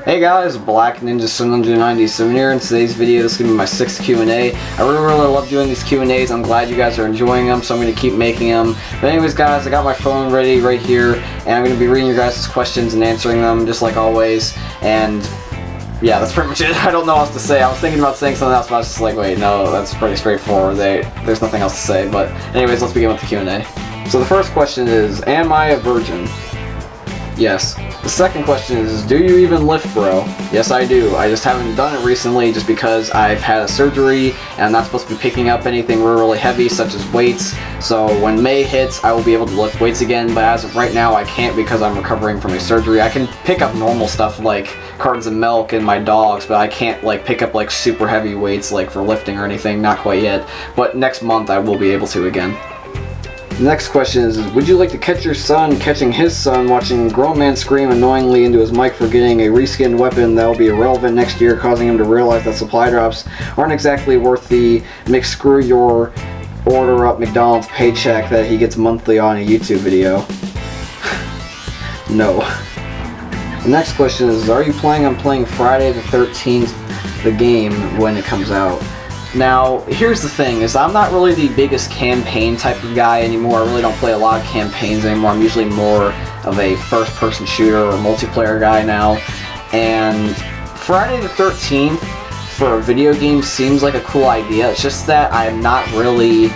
Hey guys, Blackninja797 here. In today's video, this is going to be my 6th Q&A. I really love doing these Q&As. I'm glad you guys are enjoying them, so I'm going to keep making them. But anyways guys, I got my phone ready right here, and I'm going to be reading your guys' questions and answering them, just like always. And yeah, that's pretty much it. I don't know what else to say. I was thinking about saying something else, but I was just like, wait, no, that's pretty straightforward. There's nothing else to say. But anyways, let's begin with the Q&A. So the first question is, am I a virgin? Yes. The second question is, do you even lift, bro? Yes, I do. I just haven't done it recently just because I've had a surgery and I'm not supposed to be picking up anything really heavy such as weights. So when May hits, I will be able to lift weights again, but as of right now I can't because I'm recovering from a surgery. I can pick up normal stuff like cartons of milk and my dogs, but I can't like pick up like super heavy weights like for lifting or anything, not quite yet. But next month I will be able to again. The next question is, would you like to catch your son catching his son watching a grown man scream annoyingly into his mic for getting a reskinned weapon that will be irrelevant next year, causing him to realize that supply drops aren't exactly worth the McScrew your order up McDonald's paycheck that he gets monthly on a YouTube video? No. The next question is, are you planning on playing Friday the 13th, the game, when it comes out? Now, here's the thing, is I'm not really the biggest campaign type of guy anymore. I really don't play a lot of campaigns anymore. I'm usually more of a first-person shooter or multiplayer guy now. And Friday the 13th for a video game seems like a cool idea. It's just that I'm not really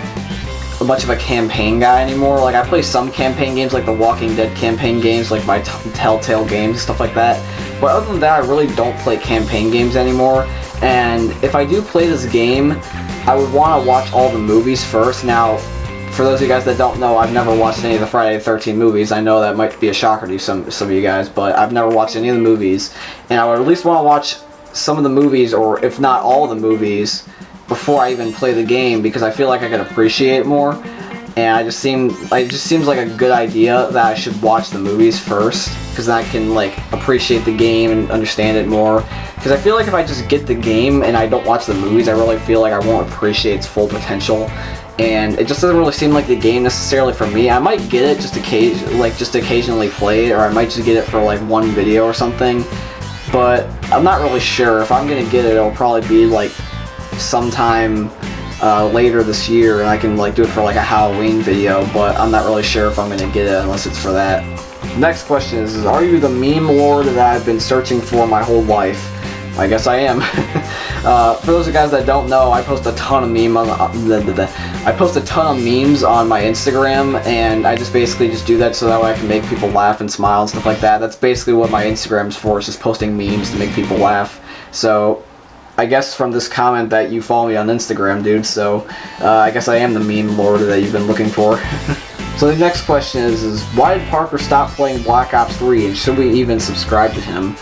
much of a campaign guy anymore. Like, I play some campaign games, like the Walking Dead campaign games, like my Telltale games and stuff like that. But other than that, I really don't play campaign games anymore. And if I do play this game, I would want to watch all the movies first. Now, for those of you guys that don't know, I've never watched any of the Friday the 13th movies. I know that might be a shocker to some of you guys, but I've never watched any of the movies. And I would at least want to watch some of the movies, or if not all of the movies, before I even play the game, because I feel like I could appreciate it more. And it just seems like a good idea that I should watch the movies first, because then I can like appreciate the game and understand it more. Because I feel like if I just get the game and I don't watch the movies, I really feel like I won't appreciate its full potential. And it just doesn't really seem like the game necessarily for me. I might get it just occasionally play it, or I might just get it for like one video or something. But I'm not really sure. If I'm gonna get it, it'll probably be like sometime later this year, and I can like do it for like a Halloween video, but I'm not really sure if I'm gonna get it unless it's for that. Next question is, are you the meme lord that I've been searching for my whole life? I guess I am. For those of you guys that don't know, I post a ton of memes on my Instagram, and I just basically just do that so that way I can make people laugh and smile and stuff like that. That's basically what my Instagram's for, is just posting memes to make people laugh. So I guess from this comment that you follow me on Instagram, dude, so I guess I am the meme lord that you've been looking for. So the next question is why did Parker stop playing Black Ops 3, and should we even subscribe to him?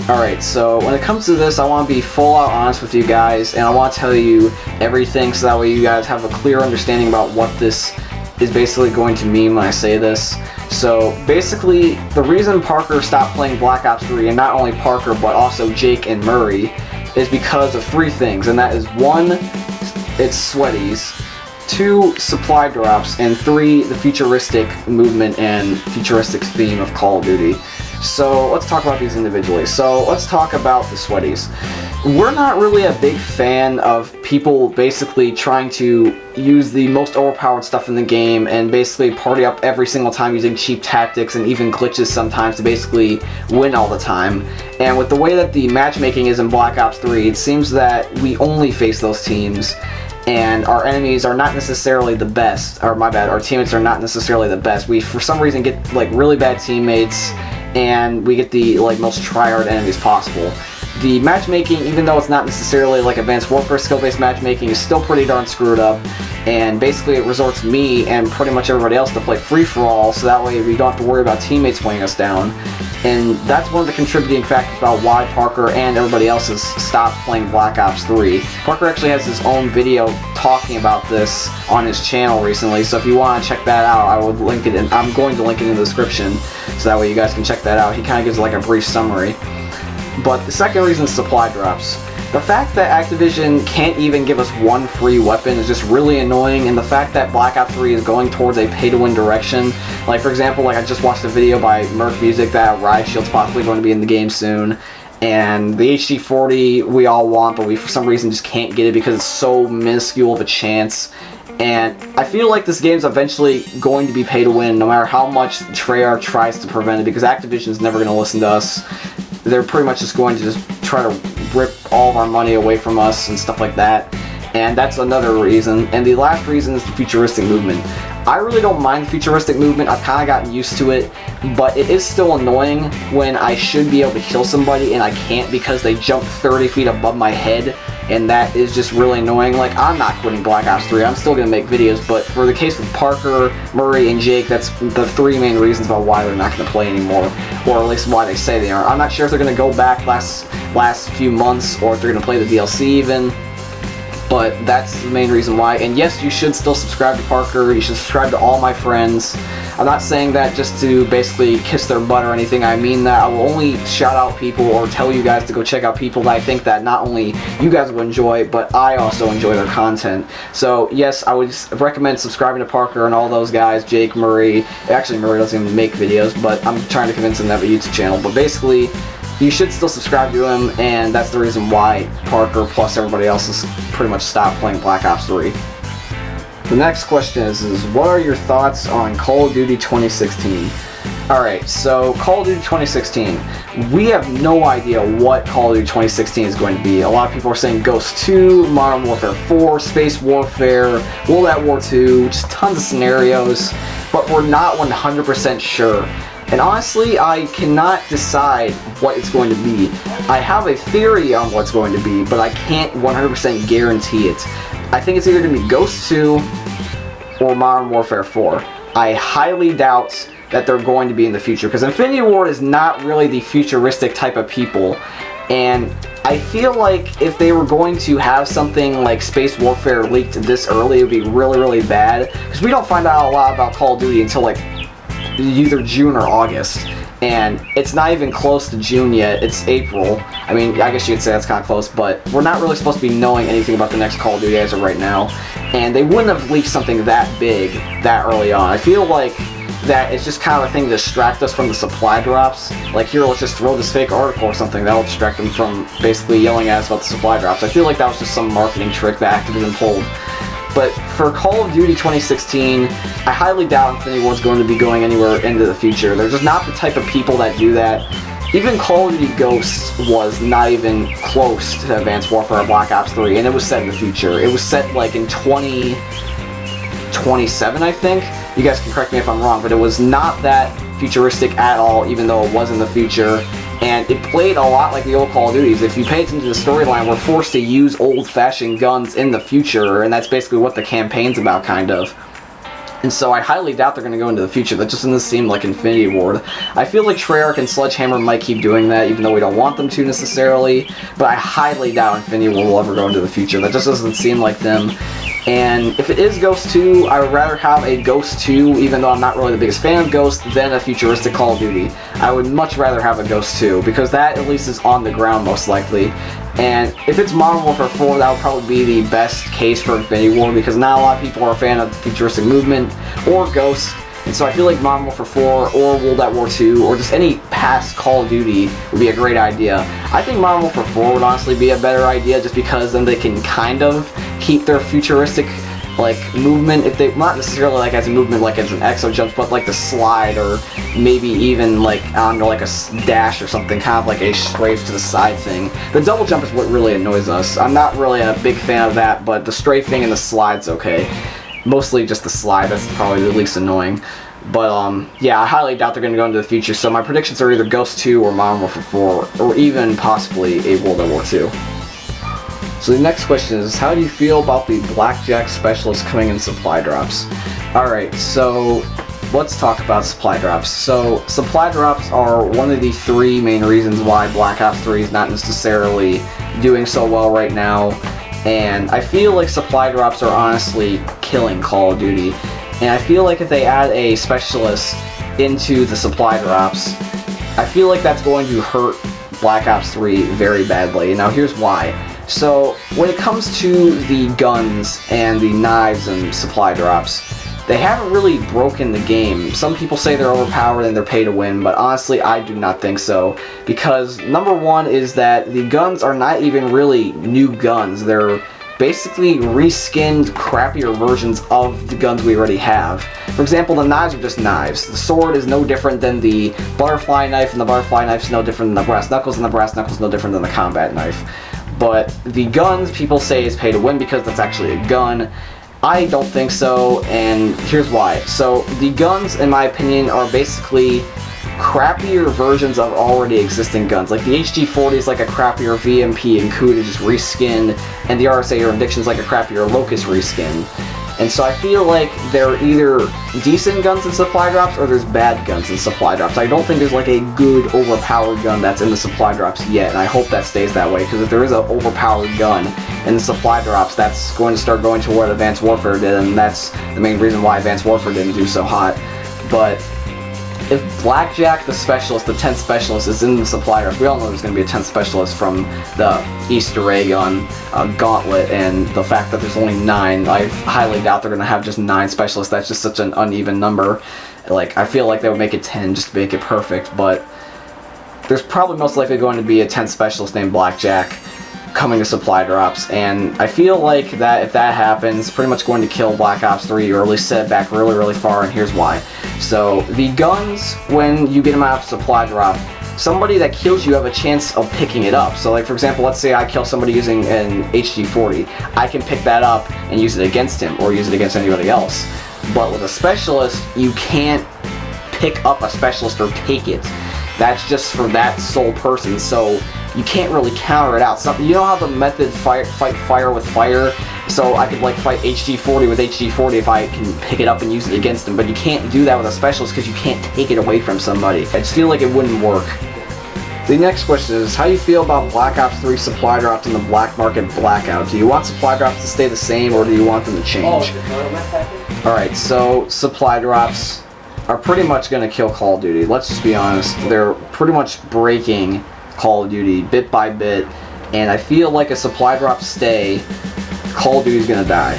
Alright, so when it comes to this, I want to be full out honest with you guys, and I want to tell you everything so that way you guys have a clear understanding about what this is basically going to mean when I say this. So basically, the reason Parker stopped playing Black Ops 3, and not only Parker but also Jake and Murray, is because of 3 things, and that is 1, it's sweaties, 2, supply drops, and 3, the futuristic movement and futuristic theme of Call of Duty. So let's talk about these individually. So let's talk about the sweaties. We're not really a big fan of people basically trying to use the most overpowered stuff in the game and basically party up every single time using cheap tactics and even glitches sometimes to basically win all the time. And with the way that the matchmaking is in Black Ops 3, it seems that we only face those teams, and our enemies are not necessarily the best, or my bad, our teammates are not necessarily the best. We for some reason get like really bad teammates, and we get the like most tryhard enemies possible. The matchmaking, even though it's not necessarily like Advanced Warfare skill-based matchmaking, is still pretty darn screwed up, and basically it resorts me and pretty much everybody else to play free-for-all, so that way we don't have to worry about teammates weighing us down. And that's one of the contributing factors about why Parker and everybody else has stopped playing Black Ops 3. Parker actually has his own video talking about this on his channel recently, so if you want to check that out, I would link it in. I'm going to link it in the description, so that way you guys can check that out. He kind of gives like a brief summary. But the second reason is supply drops. The fact that Activision can't even give us one free weapon is just really annoying, and the fact that Black Ops 3 is going towards a pay-to-win direction. Like, for example, like I just watched a video by Merc Music that Riot Shield's possibly going to be in the game soon, And the HD40 we all want, but we for some reason just can't get it because it's so minuscule of a chance. And I feel like this game's eventually going to be pay to win, no matter how much Treyarch tries to prevent it, because Activision's never going to listen to us. They're pretty much just going to just try to rip all of our money away from us and stuff like that. And that's another reason. And the last reason is the futuristic movement. I really don't mind the futuristic movement. I've kind of gotten used to it, but it is still annoying when I should be able to kill somebody and I can't because they jump 30 feet above my head, and that is just really annoying. Like, I'm not quitting Black Ops 3. I'm still going to make videos, but for the case with Parker, Murray, and Jake, that's the three main reasons about why they're not going to play anymore, or at least why they say they are. I'm not sure if they're going to go back last few months or if they're going to play the DLC even. But that's the main reason why. And yes, you should still subscribe to Parker. You should subscribe to all my friends. I'm not saying that just to basically kiss their butt or anything. I mean that I will only shout out people or tell you guys to go check out people that I think that not only you guys will enjoy, but I also enjoy their content. So yes, I would recommend subscribing to Parker and all those guys, Jake, Murray. Actually, Murray doesn't even make videos, but I'm trying to convince him to have a YouTube channel. But basically, you should still subscribe to him, and that's the reason why Parker plus everybody else has pretty much stopped playing Black Ops 3. The next question is what are your thoughts on Call of Duty 2016? Alright, so Call of Duty 2016. We have no idea what Call of Duty 2016 is going to be. A lot of people are saying Ghost 2, Modern Warfare 4, Space Warfare, World at War 2, just tons of scenarios, but we're not 100% sure. And honestly, I cannot decide what it's going to be. I have a theory on what it's going to be, but I can't 100% guarantee it. I think it's either going to be Ghost 2 or Modern Warfare 4. I highly doubt that they're going to be in the future, because Infinity Ward is not really the futuristic type of people. And I feel like if they were going to have something like Space Warfare leaked this early, it would be really, really bad. Because we don't find out a lot about Call of Duty until like either June or August, and it's not even close to June yet. It's April. I mean, I guess you could say that's kind of close, but we're not really supposed to be knowing anything about the next Call of Duty as of right now, and they wouldn't have leaked something that big that early on. I feel like that it's just kind of a thing to distract us from the supply drops. Like, here, let's just throw this fake article or something that'll distract them from basically yelling at us about the supply drops. I feel like that was just some marketing trick that Activision pulled. But for Call of Duty 2016, I highly doubt Infinity Ward's going to be going anywhere into the future. They're just not the type of people that do that. Even Call of Duty Ghosts was not even close to Advanced Warfare or Black Ops 3, and it was set in the future. It was set like in 2027, I think. You guys can correct me if I'm wrong, but it was not that futuristic at all, even though it was in the future. And it played a lot like the old Call of Duties. If you pay attention to the storyline, we're forced to use old-fashioned guns in the future, and that's basically what the campaign's about, kind of. And so I highly doubt they're going to go into the future. That just doesn't seem like Infinity Ward. I feel like Treyarch and Sledgehammer might keep doing that, even though we don't want them to necessarily, but I highly doubt Infinity Ward will ever go into the future. That just doesn't seem like them. And if it is Ghost 2, I would rather have a Ghost 2, even though I'm not really the biggest fan of Ghost, than a futuristic Call of Duty. I would much rather have a Ghost 2, because that at least is on the ground most likely. And if it's Modern Warfare 4, that would probably be the best case for Infinity Ward, because not a lot of people are a fan of the futuristic movement, or Ghost. And so I feel like Modern Warfare 4, or World at War 2, or just any past Call of Duty would be a great idea. I think Modern Warfare 4 would honestly be a better idea, just because then they can kind of keep their futuristic like movement, if they not necessarily like as a movement like as an exo jump, but like the slide, or maybe even like I don't know, like a dash or something, kind of like a strafe to the side thing. The double jump is what really annoys us. I'm not really a big fan of that, but the strafing and the slide's okay. Mostly just the slide, that's probably the least annoying. But yeah, I highly doubt they're going to go into the future, so my predictions are either Ghost 2 or Modern Warfare 4, or even possibly a World at War 2. So the next question is, how do you feel about the Blackjack Specialist coming in supply drops? Alright, so let's talk about supply drops. So supply drops are one of the three main reasons why Black Ops 3 is not necessarily doing so well right now. And I feel like supply drops are honestly killing Call of Duty. And I feel like if they add a specialist into the supply drops, I feel like that's going to hurt Black Ops 3 very badly. Now here's why. So when it comes to the guns and the knives and supply drops, they haven't really broken the game. Some people say they're overpowered and they're pay to win, but honestly, I do not think so. Because number one is that the guns are not even really new guns. They're basically reskinned, crappier versions of the guns we already have. For example, the knives are just knives. The sword is no different than the butterfly knife, and the butterfly knife is no different than the brass knuckles, and the brass knuckles is no different than the combat knife. But the guns, people say is pay to win because that's actually a gun. I don't think so, and here's why. So, the guns, in my opinion, are basically crappier versions of already existing guns. Like the HG40 is like a crappier VMP and Kuda just reskinned, and the RSA or Addiction is like a crappier Locust reskin. And so I feel like they're either decent guns in supply drops or there's bad guns in supply drops. I don't think there's like a good overpowered gun that's in the supply drops yet, and I hope that stays that way, because if there is an overpowered gun in the supply drops, that's going to start going to what Advanced Warfare did, and that's the main reason why Advanced Warfare didn't do so hot. But if Blackjack the Specialist, the 10th Specialist, is in the supply drops, we all know there's going to be a 10th Specialist from the Easter egg on Gauntlet, and the fact that there's only 9, I highly doubt they're going to have just 9 Specialists. That's just such an uneven number. Like, I feel like they would make it 10 just to make it perfect, but there's probably most likely going to be a 10th Specialist named Blackjack coming to supply drops, and I feel like that if that happens, pretty much going to kill Black Ops 3, or at least set it back really, really far, and here's why. So, the guns, when you get them out of supply drop, somebody that kills you have a chance of picking it up. So, like, for example, let's say I kill somebody using an HG40. I can pick that up and use it against him, or use it against anybody else. But with a Specialist, you can't pick up a Specialist or take it. That's just for that sole person, so you can't really counter it out. You know how the method fight fire with fire? So I could like fight HG40 with HG40 if I can pick it up and use it against them, but you can't do that with a Specialist because you can't take it away from somebody. I just feel like it wouldn't work. The next question is, how do you feel about Black Ops 3 supply drops in the black market Blackout? Do you want supply drops to stay the same, or do you want them to change? Alright, so supply drops are pretty much going to kill Call of Duty. Let's just be honest. They're pretty much breaking Call of Duty bit by bit, and I feel like a supply drop stay, Call of Duty is going to die,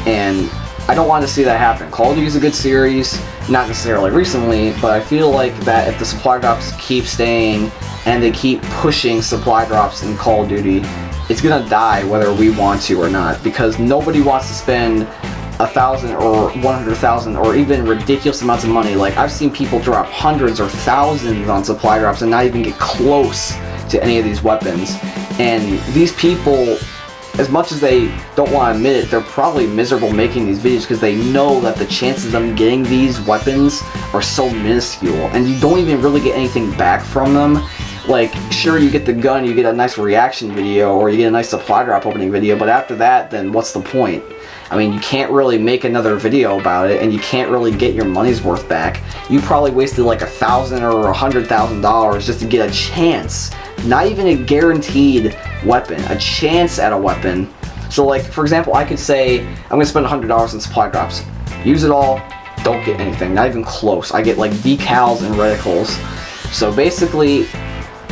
and I don't want to see that happen. Call of Duty is a good series, not necessarily recently, but I feel like that if the supply drops keep staying and they keep pushing supply drops in Call of Duty, it's going to die whether we want to or not, because nobody wants to spend 1,000 or 100,000 or even ridiculous amounts of money. Like, I've seen people drop hundreds or thousands on supply drops and not even get close to any of these weapons. And these people, as much as they don't want to admit it, they're probably miserable making these videos because they know that the chances of them getting these weapons are so minuscule, and you don't even really get anything back from them. Like, sure, you get the gun, you get a nice reaction video, or you get a nice supply drop opening video, but after that, then what's the point? I mean, you can't really make another video about it, and you can't really get your money's worth back. You probably wasted like $1,000 or $100,000 just to get a chance. Not even a guaranteed weapon, a chance at a weapon. So, like, for example, I could say, I'm going to spend $100 on supply drops. Use it all, don't get anything, not even close. I get like decals and reticles. So basically,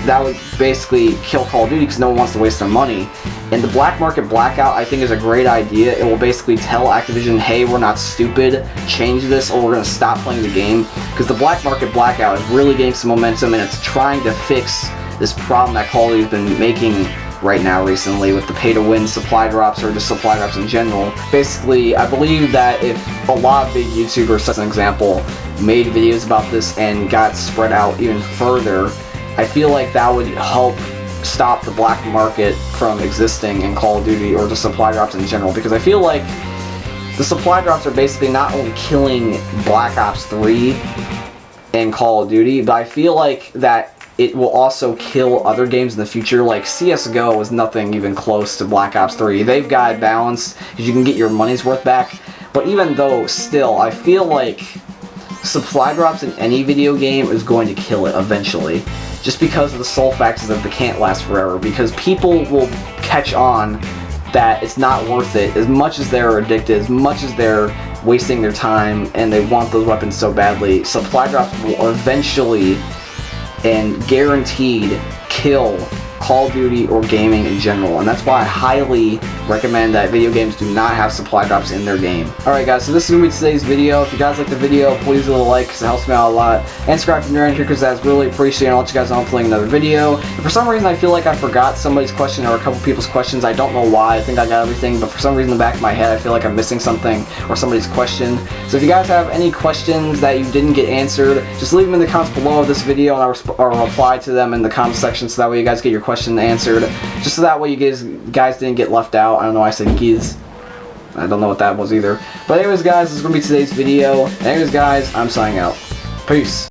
that would basically kill Call of Duty because no one wants to waste their money. And the black market Blackout, I think, is a great idea. It will basically tell Activision, hey, we're not stupid, change this or we're going to stop playing the game. Because the black market Blackout is really getting some momentum, and it's trying to fix this problem that Call of Duty's been making right now recently with the pay-to-win supply drops, or just supply drops in general. Basically, I believe that if a lot of big YouTubers, as an example, made videos about this and got spread out even further, I feel like that would help stop the black market from existing in Call of Duty, or the supply drops in general, because I feel like the supply drops are basically not only killing Black Ops 3 and Call of Duty, but I feel like that it will also kill other games in the future. Like CSGO is nothing even close to Black Ops 3. They've got it balanced because you can get your money's worth back, but even though, still, I feel like supply drops in any video game is going to kill it eventually, just because of the sole fact is that they can't last forever, because people will catch on that it's not worth it as much as they're addicted, as much as they're wasting their time and they want those weapons so badly. Supply drops will eventually and guaranteed kill Call of Duty or gaming in general, and that's why I highly recommend that video games do not have supply drops in their game. Alright guys, so this is going to be today's video. If you guys like the video, please leave a like because it helps me out a lot. And subscribe if you're new here because that's really appreciated. I'll let you guys know I'm playing another video. If for some reason I feel like I forgot somebody's question or a couple people's questions, I don't know why. I think I got everything, but for some reason in the back of my head I feel like I'm missing something or somebody's question. So if you guys have any questions that you didn't get answered, just leave them in the comments below of this video and I'll reply to them in the comment section so that way you guys get your question answered. Just so that way you guys didn't get left out. I don't know why I said giz. I don't know what that was either. But anyways guys, this is going to be today's video. Anyways guys, I'm signing out. Peace.